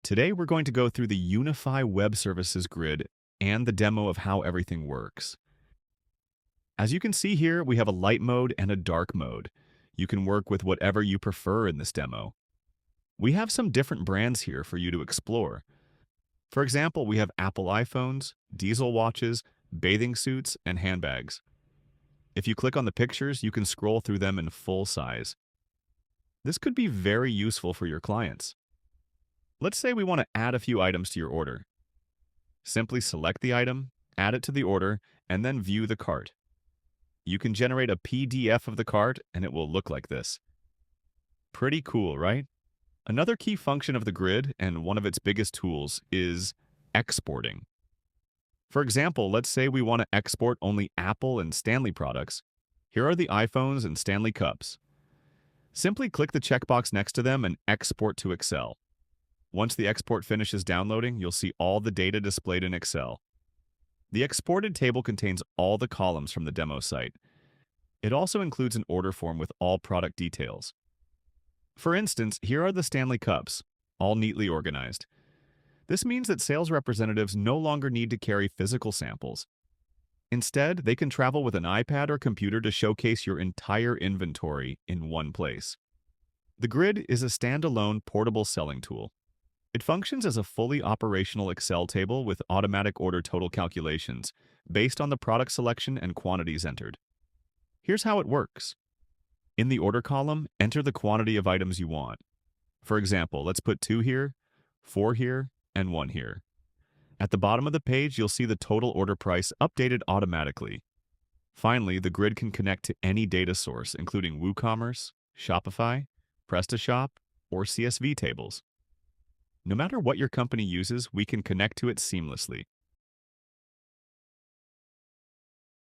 Today, we're going to go through the Unify Web Services grid and the demo of how everything works. As you can see here, we have a light mode and a dark mode. You can work with whatever you prefer in this demo. We have some different brands here for you to explore. For example, we have Apple iPhones, diesel watches, bathing suits, and handbags. If you click on the pictures, you can scroll through them in full size. This could be very useful for your clients. Let's say we want to add a few items to your order. Simply select the item, add it to the order, and then view the cart. You can generate a PDF of the cart, and it will look like this. Pretty cool, right? Another key function of the grid, and one of its biggest tools, is exporting. For example, let's say we want to export only Apple and Stanley products. Here are the iPhones and Stanley cups. Simply click the checkbox next to them and export to Excel. Once the export finishes downloading, you'll see all the data displayed in Excel. The exported table contains all the columns from the demo site. It also includes an order form with all product details. For instance, here are the Stanley cups, all neatly organized. This means that sales representatives no longer need to carry physical samples. Instead, they can travel with an iPad or computer to showcase your entire inventory in one place. The grid is a standalone portable selling tool. It functions as a fully operational Excel table with automatic order total calculations based on the product selection and quantities entered. Here's how it works. In the order column, enter the quantity of items you want. For example, let's put 2 here, 4 here, and 1 here. At the bottom of the page, you'll see the total order price updated automatically. Finally, the grid can connect to any data source, including WooCommerce, Shopify, PrestaShop, or CSV tables. No matter what your company uses, we can connect to it seamlessly.